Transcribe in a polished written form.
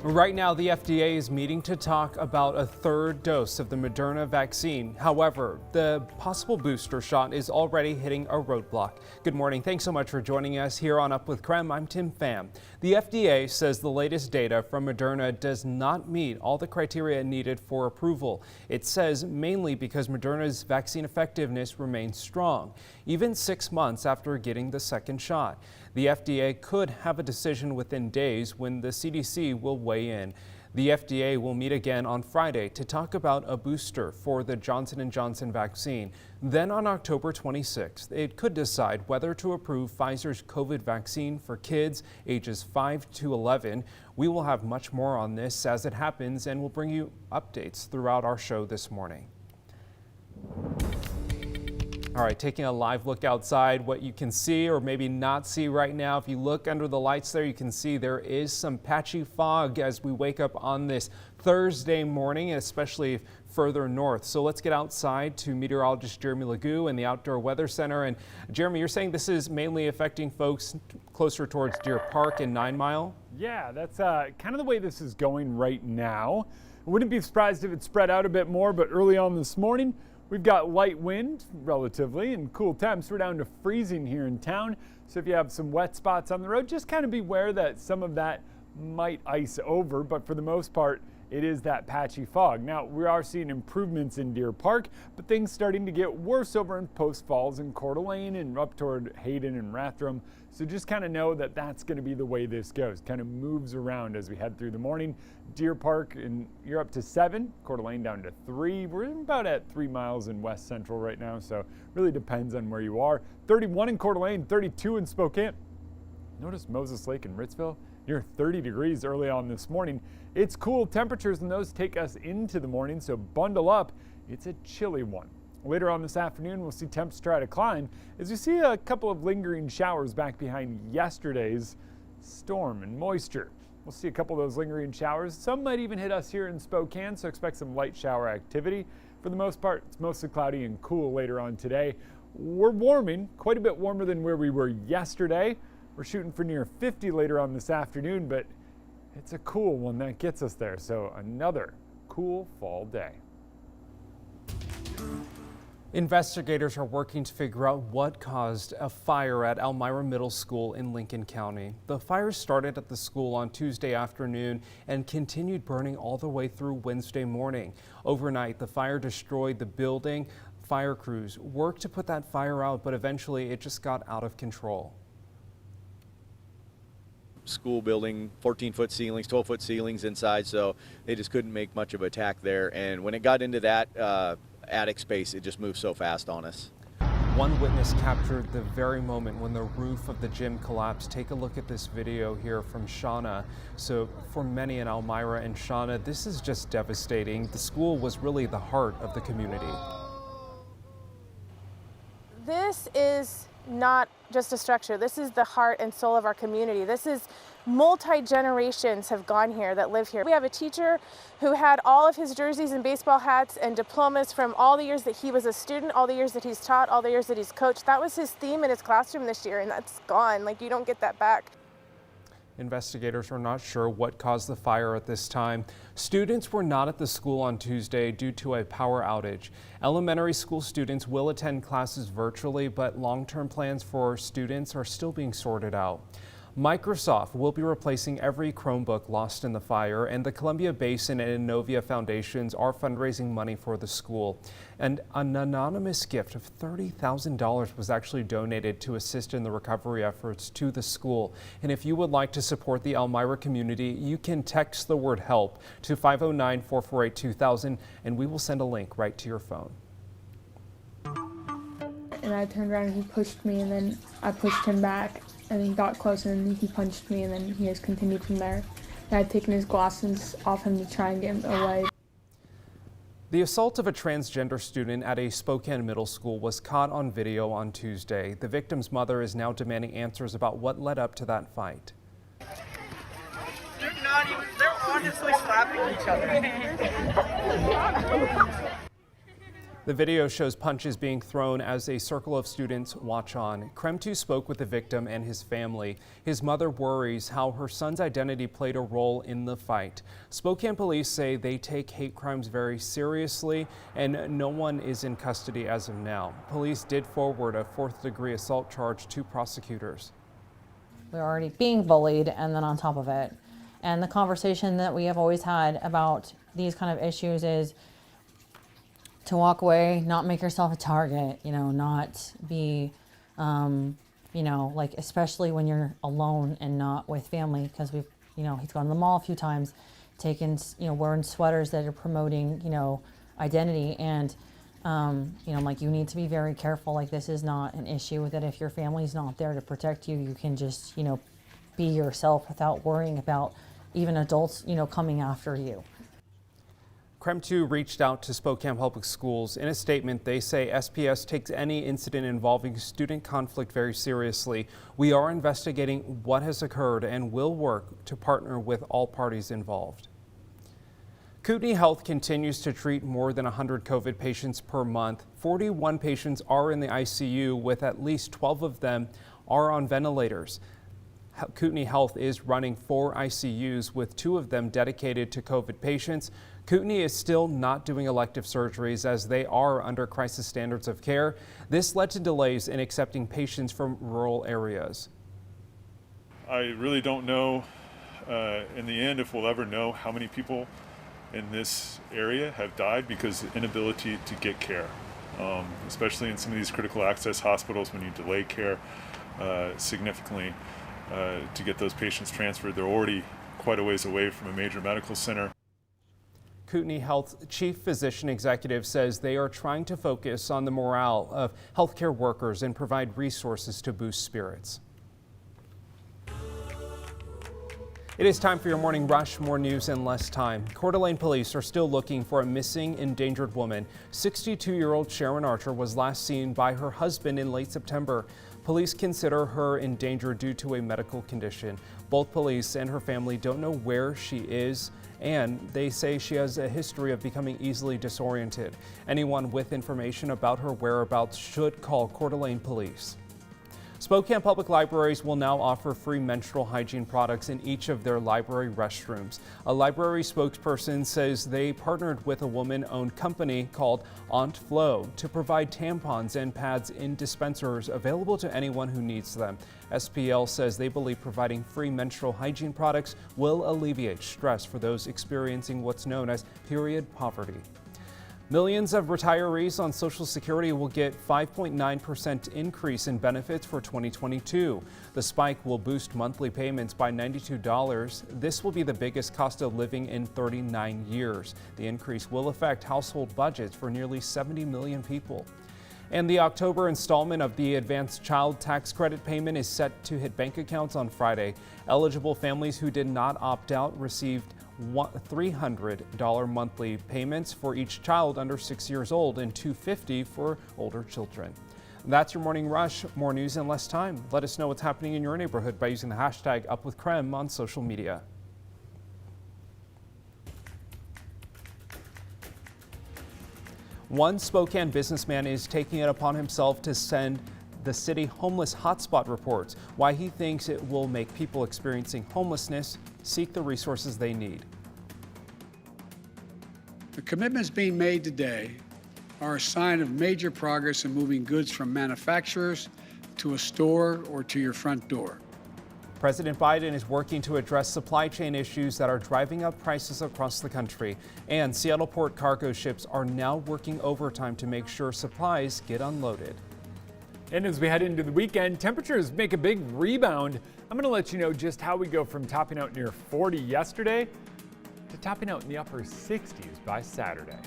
Right now, the FDA is meeting to talk about a third dose of the Moderna vaccine. However, the possible booster shot is already hitting a roadblock. Good morning. Thanks so much for joining us here on Up with KREM. I'm Tim Pham. The FDA says the latest data from Moderna does not meet all the criteria needed for approval. It says mainly because Moderna's vaccine effectiveness remains strong, even 6 months after getting the second shot. The FDA could have a decision within days when the CDC will weigh in. The FDA will meet again on Friday to talk about a booster for the Johnson & Johnson vaccine. Then on October 26th, it could decide whether to approve Pfizer's COVID vaccine for kids ages 5 to 11. We will have much more on this as it happens, and we'll bring you updates throughout our show this morning. All right, taking a live look outside, what you can see or maybe not see right now. If you look under the lights there, you can see there is some patchy fog as we wake up on this Thursday morning, especially further north. So let's get outside to meteorologist Jeremy Legoo in the Outdoor Weather Center. And Jeremy, you're saying this is mainly affecting folks closer towards Deer Park and 9 Mile? Yeah, that's kind of the way this is going right now. I wouldn't be surprised if it spread out a bit more, but early on this morning, we've got light wind, relatively, and cool temps. We're down to freezing here in town. So if you have some wet spots on the road, just kind of beware that some of that might ice over. But for the most part, it is that patchy fog. Now, we are seeing improvements in Deer Park, but things starting to get worse over in Post Falls and Coeur d'Alene and up toward Hayden and Rathdrum. So just kind of know that that's going to be the way this goes. Kind of moves around as we head through the morning. Deer Park, and you're up to 7, Coeur d'Alene down to 3. We're about at 3 miles in West Central right now, so really depends on where you are. 31 in Coeur d'Alene, 32 in Spokane. Notice Moses Lake and Ritzville near 30 degrees early on this morning. It's cool temperatures, and those take us into the morning, so bundle up. It's a chilly one. Later on this afternoon, we'll see temps try to climb as we see a couple of lingering showers back behind yesterday's storm and moisture. We'll see a couple of those lingering showers. Some might even hit us here in Spokane, so expect some light shower activity. For the most part, it's mostly cloudy and cool later on today. We're warming, quite a bit warmer than where we were yesterday. We're shooting for near 50 later on this afternoon, but it's a cool one that gets us there. So another cool fall day. Investigators are working to figure out what caused a fire at Elmira Middle School in Lincoln County. The fire started at the school on Tuesday afternoon and continued burning all the way through Wednesday morning. Overnight, the fire destroyed the building. Fire crews worked to put that fire out, but eventually it just got out of control. School building, 14-foot ceilings, 12-foot ceilings inside, so they just couldn't make much of an attack there. And when it got into that attic space, it just moved so fast on us. One witness captured the very moment when the roof of the gym collapsed. Take a look at this video here from Shauna. So for many in Elmira and Shauna, this is just devastating. The school was really the heart of the community. This is not just a structure. This is the heart and soul of our community. This is multi-generations have gone here that live here. We have a teacher who had all of his jerseys and baseball hats and diplomas from all the years that he was a student, all the years that he's taught, all the years that he's coached. That was his theme in his classroom this year, and that's gone. Like, you don't get that back. Investigators are not sure what caused the fire at this time. Students were not at the school on Tuesday due to a power outage. Elementary school students will attend classes virtually, but long-term plans for students are still being sorted out. Microsoft will be replacing every Chromebook lost in the fire, and the Columbia Basin and Innovia Foundations are fundraising money for the school. And an anonymous gift of $30,000 was actually donated to assist in the recovery efforts to the school. And if you would like to support the Elmira community, you can text the word HELP to 509-448-2000, and we will send a link right to your phone. And I turned around and he pushed me, and then I pushed him back. And he got close, and he punched me, and then he has continued from there. I had taken his glasses off him to try and get him away. The assault of a transgender student at a Spokane middle school was caught on video on Tuesday. The victim's mother is now demanding answers about what led up to that fight. They're honestly slapping each other. The video shows punches being thrown as a circle of students watch on. KREM 2 spoke with the victim and his family. His mother worries how her son's identity played a role in the fight. Spokane police say they take hate crimes very seriously and no one is in custody as of now. Police did forward a 4th-degree assault charge to prosecutors. We're already being bullied, and then on top of it. And the conversation that we have always had about these kind of issues is to walk away, not make yourself a target, not be, like, especially when you're alone and not with family, because we've, he's gone to the mall a few times, taken, wearing sweaters that are promoting, identity. And, I'm like, you need to be very careful. Like, this is not an issue that if your family's not there to protect you, you can just, be yourself without worrying about even adults, coming after you. KREM 2 reached out to Spokane Public Schools. In a statement, they say SPS takes any incident involving student conflict very seriously. We are investigating what has occurred and will work to partner with all parties involved. Kootenai Health continues to treat more than 100 COVID patients per month. 41 patients are in the ICU, with at least 12 of them are on ventilators. Kootenai Health is running 4 ICUs, with 2 of them dedicated to COVID patients. Kootenai is still not doing elective surgeries as they are under crisis standards of care. This led to delays in accepting patients from rural areas. I really don't know in the end if we'll ever know how many people in this area have died because of inability to get care, especially in some of these critical access hospitals when you delay care significantly to get those patients transferred. They're already quite a ways away from a major medical center. Kootenai Health Chief Physician Executive says they are trying to focus on the morale of healthcare workers and provide resources to boost spirits. It is time for your morning rush. More news in less time. Coeur d'Alene police are still looking for a missing, endangered woman. 62-year-old Sharon Archer was last seen by her husband in late September. Police consider her endangered due to a medical condition. Both police and her family don't know where she is, and they say she has a history of becoming easily disoriented. Anyone with information about her whereabouts should call Coeur d'Alene police. Spokane Public Libraries will now offer free menstrual hygiene products in each of their library restrooms. A library spokesperson says they partnered with a woman-owned company called Aunt Flo to provide tampons and pads in dispensers available to anyone who needs them. SPL says they believe providing free menstrual hygiene products will alleviate stress for those experiencing what's known as period poverty. Millions of retirees on Social Security will get 5.9% increase in benefits for 2022. The spike will boost monthly payments by $92. This will be the biggest cost of living in 39 years. The increase will affect household budgets for nearly 70 million people. And the October installment of the advanced child tax credit payment is set to hit bank accounts on Friday. Eligible families who did not opt out received $300 monthly payments for each child under 6 years old and $250 for older children. That's your morning rush. More news in less time. Let us know what's happening in your neighborhood by using the hashtag #UpWithKREM on social media. One Spokane businessman is taking it upon himself to send the city homeless hotspot reports, why he thinks it will make people experiencing homelessness seek the resources they need. The commitments being made today are a sign of major progress in moving goods from manufacturers to a store or to your front door. President Biden is working to address supply chain issues that are driving up prices across the country. And Seattle Port cargo ships are now working overtime to make sure supplies get unloaded. And as we head into the weekend, temperatures make a big rebound. I'm going to let you know just how we go from topping out near 40 yesterday to topping out in the upper 60s by Saturday.